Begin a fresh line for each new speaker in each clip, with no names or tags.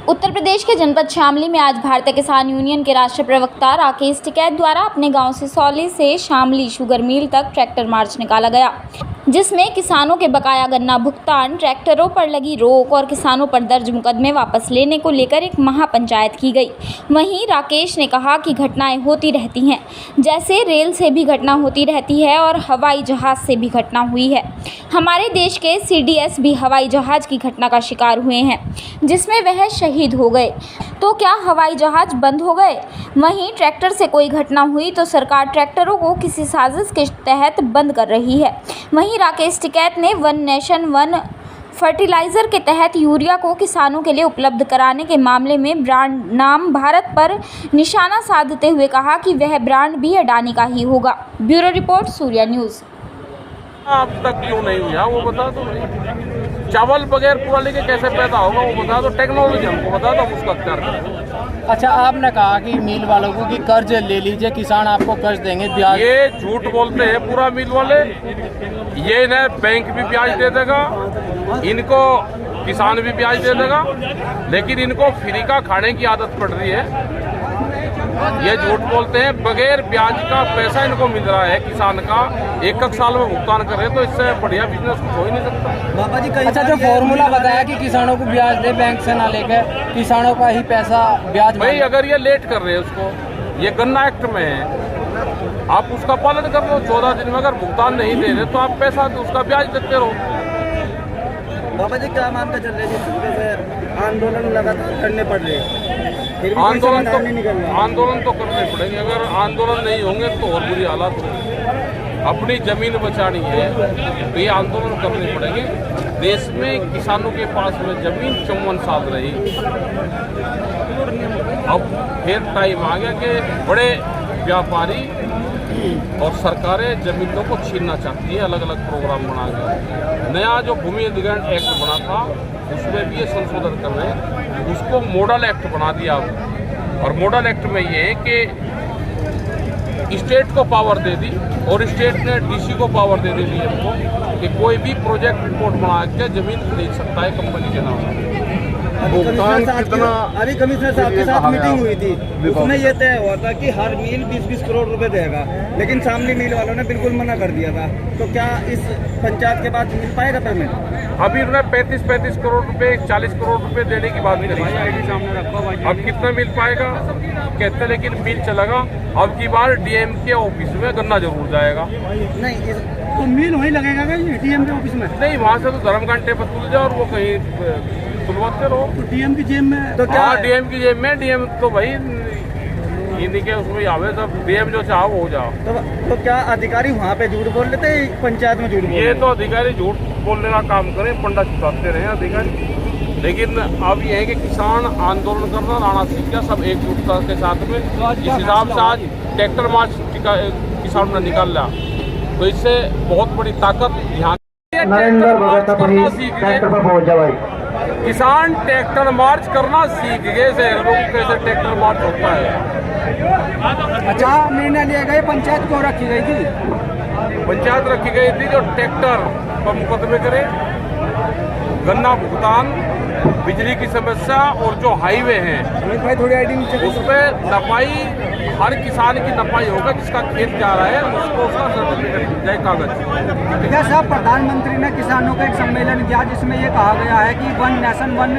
उत्तर प्रदेश के जनपद शामली में आज भारतीय किसान यूनियन के राष्ट्रीय प्रवक्ता राकेश टिकैत द्वारा अपने गांव सिसौली से शामली शुगर मिल तक ट्रैक्टर मार्च निकाला गया, जिसमें किसानों के बकाया गन्ना भुगतान, ट्रैक्टरों पर लगी रोक और किसानों पर दर्ज मुकदमे वापस लेने को लेकर एक महापंचायत की गई। वहीं राकेश ने कहा कि घटनाएं होती रहती हैं, जैसे रेल से भी घटना होती रहती है और हवाई जहाज से भी घटना हुई है। हमारे देश के CDS भी हवाई जहाज की घटना का शिकार हुए हैं, जिसमें वह शहीद हो गए। तो क्या हवाई जहाज बंद हो गए? वहीं ट्रैक्टर से कोई घटना हुई तो सरकार ट्रैक्टरों को किसी साजिश के तहत बंद कर रही है। वहीं राकेश टिकैत ने वन नेशन वन फर्टिलाइज़र के तहत यूरिया को किसानों के लिए उपलब्ध कराने के मामले में ब्रांड नाम भारत पर निशाना साधते हुए कहा कि वह ब्रांड भी अडानी का ही होगा। Bureau report, Surya news.
अब तक क्यों नहीं हुआ वो बता दो। चावल बगैर पूरा लेके कैसे पैदा होगा वो बता दो। टेक्नोलॉजी हमको बता दो, उसका अख्तियार करें।
अच्छा, आपने कहा कि मिल वालों को कि कर्ज ले लीजिए, किसान आपको कर्ज देंगे ब्याज।
ये झूठ बोलते हैं पूरा मिल वाले। ये न बैंक भी ब्याज दे देगा, इनको किसान भी ब्याज दे देगा, लेकिन इनको फ्री का खाने की आदत पड़ रही है। ये झूठ बोलते हैं। बगैर ब्याज का पैसा इनको मिल रहा है किसान का, एक साल में भुगतान करे, तो इससे बढ़िया बिजनेस कुछ हो ही नहीं सकता।
बाबा जी, अच्छा जो फॉर्मूला बताया कि किसानों को ब्याज दे, बैंक से ना लेकर किसानों का ही पैसा ब्याज।
भाई अगर ये लेट कर रहे हैं उसको, ये गन्ना एक्ट में है, आप उसका पालन कर लो। 14 दिन में अगर भुगतान नहीं दे रहे तो आप पैसा उसका ब्याज देते रहो।
बाबा जी, क्या मानते चल रहे हैं? आंदोलन लगातार करने पड़ रहे हैं,
आंदोलन तो करने पड़ेंगे। अगर आंदोलन नहीं होंगे तो और बुरी हालत होगी। अपनी जमीन बचानी है तो ये आंदोलन करने पड़ेंगे। देश में किसानों के पास में जमीन 54 साल रही, अब फिर टाइम आ गया कि बड़े व्यापारी और सरकारें जमीनों को छीनना चाहती है। अलग अलग प्रोग्राम बना के नया जो भूमि अधिग्रहण एक्ट बना था उसमें भी ये संशोधन कर रहे हैं, उसको मॉडल एक्ट बना दिया। और मॉडल एक्ट में ये है कि स्टेट को पावर दे दी और स्टेट ने DC को पावर दे दी को कि कोई भी प्रोजेक्ट रिपोर्ट बना के जमीन खरीद सकता है कंपनी के नाम।
भुगतान कितना? अभी कमिश्नर साहब के साथ मीटिंग हुई थी, उसमें यह तय हुआ था कि हर मिल 20-20 करोड़ रुपए देगा, लेकिन शामली मिल वालों ने बिल्कुल मना कर दिया था। तो क्या इस पंचायत के बाद मिल पाएगा पेमेंट?
अभी उन्होंने 35 करोड़ रुपए, 40 करोड़ रुपए देने की बात करी। अब कितना मिल पाएगा कहते, लेकिन मिल चलेगा। अब की बार DM के ऑफिस में गन्ना जरूर जाएगा।
नहीं तो मिल वहीं लगेगा क्या DM के ऑफिस में?
नहीं, वहाँ से तो धर्मघंटे पर तुल जाओ और वो कहीं तुलवाते रहो।
तो DM की जेब में तो क्या?
DM की जेब में। DM तो भाई इन्हीं के उसमें आवे, सब DM जो चाहो वो हो जाओ।
तो क्या अधिकारी वहाँ पे झूठ बोल लेते हैं, पंचायत में झूठ?
ये तो अधिकारी झूठ बोलने का काम करें, पंडा छुपाते रहे अधिकारी। लेकिन अब ये है कि किसान आंदोलन करना आना सीख गया, सब एकजुटता के साथ में। इस हिसाब से आज ट्रैक्टर मार्च किसान ने निकाल लिया, तो इससे बहुत बड़ी ताकत यहाँ किसान ट्रैक्टर मार्च करना सीख गए। शहरों कैसे ट्रैक्टर मार्च होता है।
अच्छा, निर्णय लिया गया, पंचायत क्यों रखी गई थी?
पंचायत रखी गई थी जो ट्रैक्टर पर मुकदमे करे, गन्ना भुगतान, बिजली की समस्या और जो हाईवे हैं उस पर नपाई, हर किसान की नपाई होगा जिसका खेत जा रहा है उसको उसका सर्टिफिकेट जाए, कागज।
क्या साहब, प्रधानमंत्री ने किसानों का एक सम्मेलन किया जिसमें ये कहा गया है कि वन नेशन वन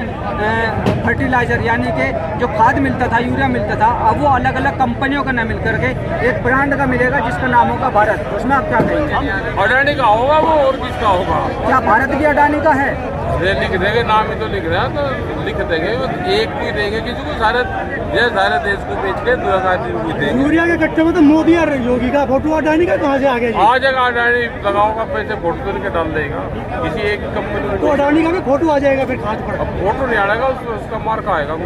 फर्टिलाइजर, यानी कि जो खाद मिलता था, यूरिया मिलता था, अब वो अलग अलग कंपनियों का न मिल करके एक ब्रांड का मिलेगा जिसका नाम होगा भारत। उसमें आप क्या कहेंगे?
अडानी का होगा वो, और किसका होगा?
क्या भारत भी अडानी का है?
लिख देंगे, नाम ही तो लिख रहे हैं, तो लिख देंगे। एक भी देंगे किसी को, सारे देश को बेच के 2000 देंगे।
यूरिया के कट्टे में तो मोदी और योगी का फोटो, अडानी का कहाँ से आ गया?
आ जाएगा, अडानी लगाओगा पैसे, फोटो तो डाल देगा किसी एक कंपनी।
तो अडानी का भी फोटो आ जाएगा फिर खाद पर?
अब फोटो नहीं आएगा, उसका मार्क आएगा।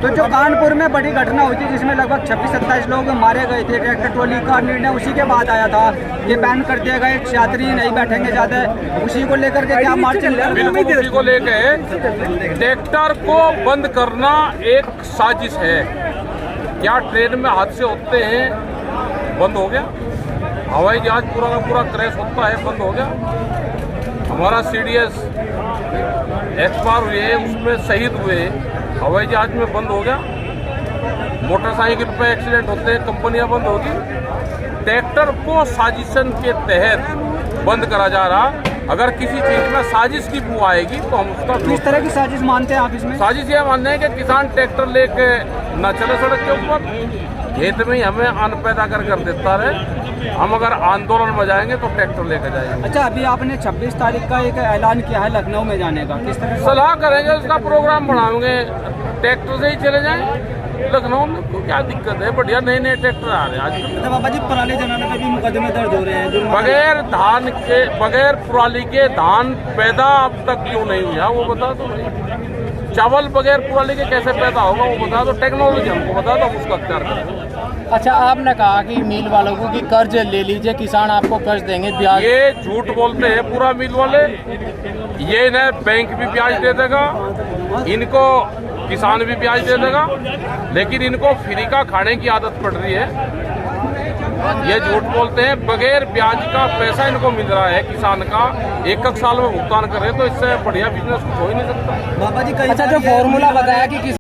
तो जो कानपुर में बड़ी घटना हुई थी जिसमें लगभग 26-27 लोग मारे गए थे, ट्रैक्टर ट्रॉली का निर्णय उसी के बाद आया था, ये बैन कर दिया गया, यात्री नहीं बैठेंगे ज्यादा, उसी को लेकर के क्या मार्च चल रहा है?
बिल्कुल उसी को लेकर ट्रैक्टर को बंद करना एक साजिश है। क्या ट्रेन में हादसे होते हैं, बंद हो गया? हवाई जहाज पूरा का पूरा क्रैश होता है, बंद हो गया? हमारा CDS एक्सपायर हुए, उसमें शहीद हुए, हवाई जहाज में बंद हो गया, मोटरसाइकिल पे एक्सीडेंट होते, कंपनियां बंद होगी। ट्रैक्टर को साजिशन के तहत बंद करा जा रहा। अगर किसी चीज में साजिश की बू आएगी तो हम उसका
किस तरह की साजिश मानते हैं आप इसमें?
साजिश ये मानते हैं कि किसान ट्रैक्टर लेके न चले सड़क के ऊपर, खेत में ही हमें अन्न पैदा कर देता रहे। हम अगर आंदोलन में जाएंगे तो ट्रैक्टर लेकर जाएंगे।
अच्छा, अभी आपने 26 तारीख का एक ऐलान किया है लखनऊ में जाने का, किस तरह से?
सलाह करेंगे, उसका प्रोग्राम बनाएंगे, ट्रैक्टर से ही चले जाएं। लखनऊ में तो क्या दिक्कत है, बढ़िया नए नए ट्रैक्टर आ रहे हैं आजकल।
अच्छा बाबा जी, पराली जलाने पे भी मुकदमे दर्ज हो रहे हैं।
बगैर पराली के धान पैदा अब तक क्यों नहीं हुआ वो बता दो भाई। चावल बगैर पराली के कैसे पैदा होगा वो बता दो, टेक्नोलॉजी हमको बता दो, हम उसका अख्तियार करेंगे।
अच्छा, आपने कहा कि मिल वालों को कि कर्ज ले लीजिए, किसान आपको कर्ज देंगे ब्याज।
ये झूठ बोलते हैं पूरा मिल वाले। ये न बैंक भी ब्याज दे देगा, इनको किसान भी ब्याज दे देगा, लेकिन इनको फ्री का खाने की आदत पड़ रही है। ये झूठ बोलते हैं, बगैर ब्याज का पैसा इनको मिल रहा है किसान का, एक साल में भुगतान करे, तो इससे बढ़िया बिजनेस कुछ हो ही नहीं सकता।
बाबा जी,
अच्छा, जो फॉर्मूला बताया कि